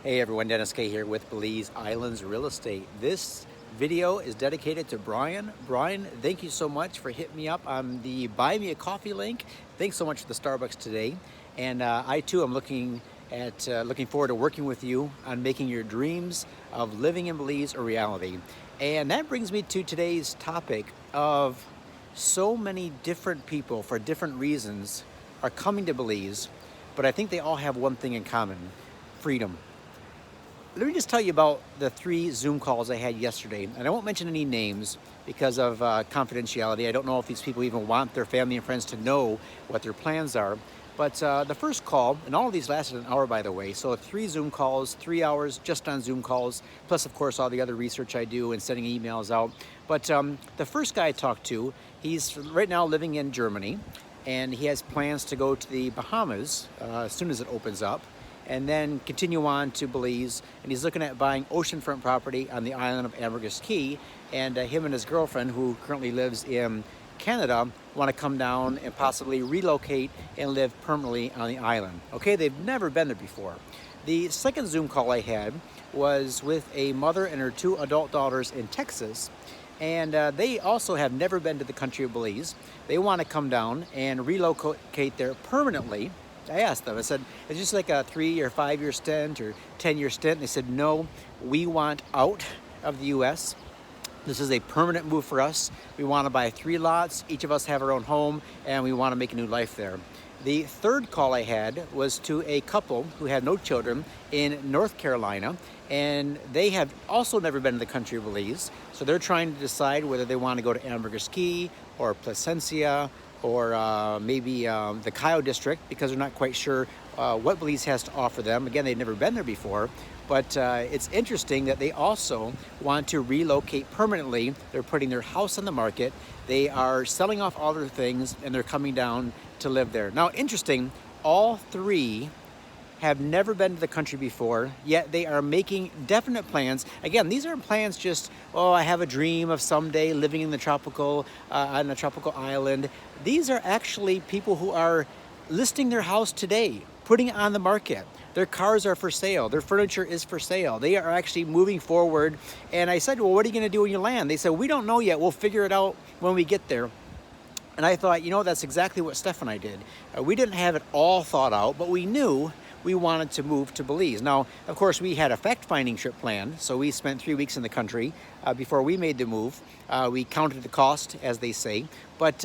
Hey everyone, Dennis K here with Belize Islands Real Estate. This video is dedicated to Brian. Brian, thank you so much for hitting me up on the Buy Me a Coffee link. Thanks so much for the Starbucks today. And I too am looking forward to working with you on making your dreams of living in Belize a reality. And that brings me to today's topic of so many different people for different reasons are coming to Belize, but I think they all have one thing in common: freedom. Let me just tell you about the 3 Zoom calls I had yesterday. And I won't mention any names because of confidentiality. I don't know if these people even want their family and friends to know what their plans are. But the first call, and all of these lasted an hour, by the way. So 3 Zoom calls, 3 hours just on Zoom calls, plus, of course, all the other research I do and sending emails out. But the first guy I talked to, he's right now living in Germany, and he has plans to go to the Bahamas as soon as it opens up, and then continue on to Belize. And he's looking at buying oceanfront property on the island of Ambergris Caye. And him and his girlfriend, who currently lives in Canada, want to come down and possibly relocate and live permanently on the island. Okay, they've never been there before. The second Zoom call I had was with a mother and her 2 adult daughters in Texas. And they also have never been to the country of Belize. They want to come down and relocate there permanently. I asked them, I said, is this like a 3 or 5 year stint or 10-year stint? And they said, no, we want out of the US. This is a permanent move for us. We want to buy 3 lots. Each of us have our own home, and we want to make a new life there. The third call I had was to a couple who had no children in North Carolina, and they have also never been to the country of Belize. So they're trying to decide whether they want to go to Ambergris Caye or Placencia or maybe the Cayo district, because they're not quite sure what Belize has to offer them. Again, they've never been there before, but it's interesting that they also want to relocate permanently. They're putting their house on the market. They are selling off all their things, and they're coming down to live there. Now, interesting, all 3 have never been to the country before, yet they are making definite plans. Again, these aren't plans just, oh, I have a dream of someday living in the on a tropical island. These are actually people who are listing their house today, putting it on the market. Their cars are for sale. Their furniture is for sale. They are actually moving forward. And I said, well, what are you going to do when you land? They said, we don't know yet. We'll figure it out when we get there. And I thought, that's exactly what Steph and I did. We didn't have it all thought out, but we knew we wanted to move to Belize. Now, of course, we had a fact-finding trip planned, so we spent 3 weeks in the country before we made the move. We counted the cost, as they say. But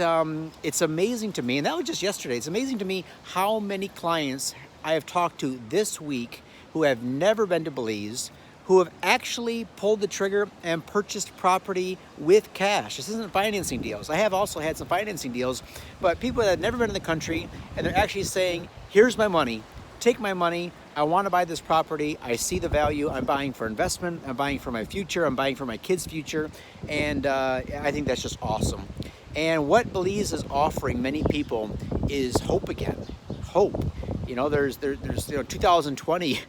it's amazing to me, and that was just yesterday, it's amazing to me how many clients I have talked to this week who have never been to Belize, who have actually pulled the trigger and purchased property with cash. This isn't financing deals. I have also had some financing deals, but people that have never been in the country, and they're actually saying, here's my money, take my money, I want to buy this property, I see the value, I'm buying for investment, I'm buying for my future, I'm buying for my kids' future, and I think that's just awesome. And what Belize is offering many people is hope again. Hope. There's 2020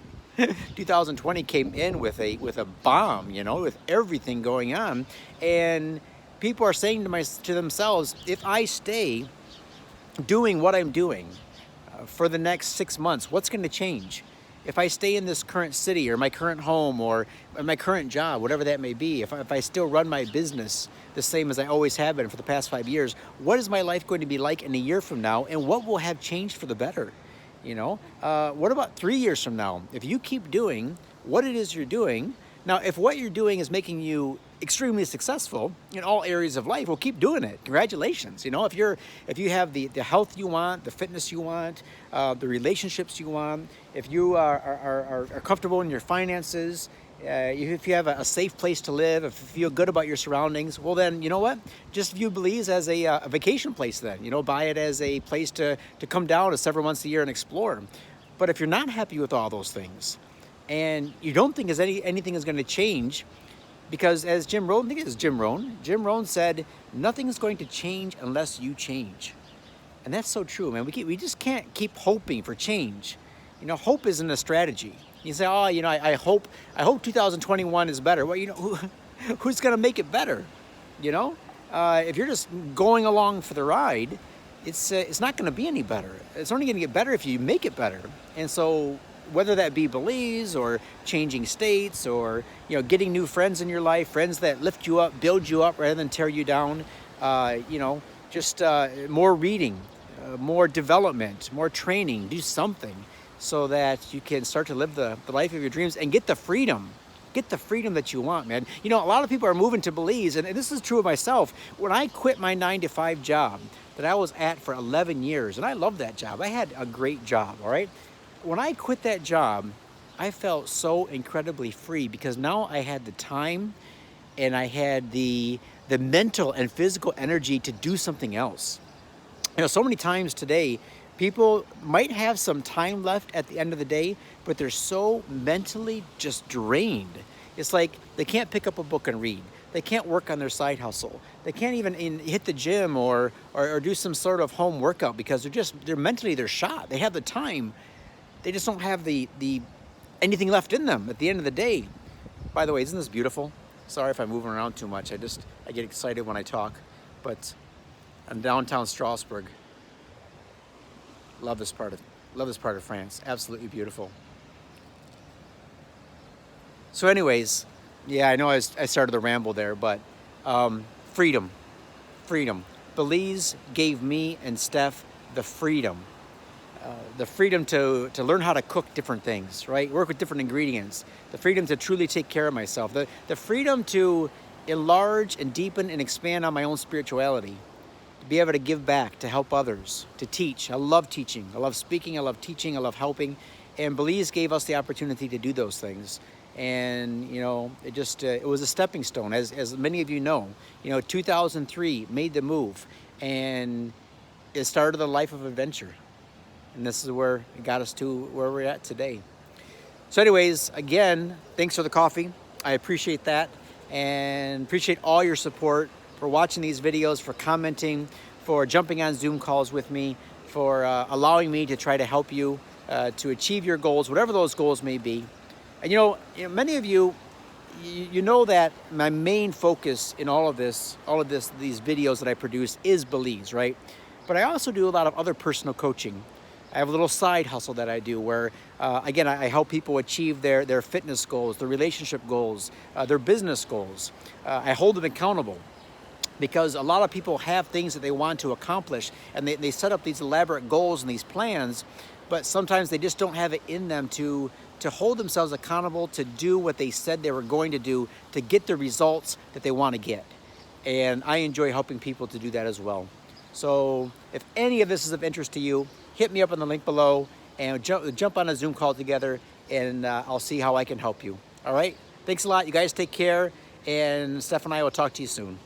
2020 came in with a bomb, with everything going on, and people are saying to themselves, if I stay doing what I'm doing for the next 6 months, what's going to change? If I stay in this current city or my current home or my current job, whatever that may be, if I still run my business the same as I always have been for the past 5 years, what is my life going to be like in a year from now, and what will have changed for the better? What about 3 years from now? If you keep doing what it is you're doing, now if what you're doing is making you extremely successful in all areas of life, well, keep doing it. Congratulations. If you have the health you want, the fitness you want, the relationships you want, if you are comfortable in your finances, if you have a safe place to live, if you feel good about your surroundings, well then, you know what? Just view Belize as a vacation place then. Buy it as a place to come down to several months a year and explore. But if you're not happy with all those things, and you don't think anything is going to change, because as Jim Rohn said, nothing is going to change unless you change. And that's so true, man. We just can't keep hoping for change. Hope isn't a strategy. You say, I hope 2021 is better. Well, who's going to make it better? If you're just going along for the ride, it's not going to be any better. It's only going to get better if you make it better. And so whether that be Belize or changing states or, you know, getting new friends in your life, friends that lift you up, build you up rather than tear you down, you know, just more reading, more development, more training, do something so that you can start to live the life of your dreams and get the freedom. Get the freedom that you want, man. You know, a lot of people are moving to Belize, and this is true of myself. When I quit my 9-to-5 job that I was at for 11 years, and I loved that job. I had a great job, all right? When I quit that job, I felt so incredibly free because now I had the time and I had the mental and physical energy to do something else. You know, so many times today, people might have some time left at the end of the day, but they're so mentally just drained. It's like they can't pick up a book and read. They can't work on their side hustle. They can't even hit the gym or do some sort of home workout because they're mentally shot. They have the time. They just don't have the anything left in them at the end of the day. By the way, isn't this beautiful? Sorry if I'm moving around too much. I get excited when I talk, but I'm downtown Strasbourg. Love this part of France. Absolutely beautiful. So anyways, yeah, I know I started the ramble there, but freedom. Belize gave me and Steph the freedom to learn how to cook different things, right? Work with different ingredients. The freedom to truly take care of myself. The freedom to enlarge and deepen and expand on my own spirituality. To be able to give back, to help others, to teach. I love teaching. I love speaking. I love teaching. I love helping. And Belize gave us the opportunity to do those things. And, you know, it was a stepping stone. As many of you know, 2003 made the move. And it started a life of adventure. And this is where it got us to where we're at today. So anyways, again, thanks for the coffee. I appreciate that. And appreciate all your support, for watching these videos, for commenting, for jumping on Zoom calls with me, for allowing me to try to help you to achieve your goals, whatever those goals may be. And many of you know that my main focus in all of these videos that I produce is Belize, right? But I also do a lot of other personal coaching. I have a little side hustle that I do where, again, I help people achieve their fitness goals, their relationship goals, their business goals. I hold them accountable. Because a lot of people have things that they want to accomplish and they set up these elaborate goals and these plans, but sometimes they just don't have it in them to hold themselves accountable to do what they said they were going to do to get the results that they want to get. And I enjoy helping people to do that as well. So if any of this is of interest to you, hit me up on the link below and jump on a Zoom call together and I'll see how I can help you. All right? Thanks a lot. You guys take care, and Steph and I will talk to you soon.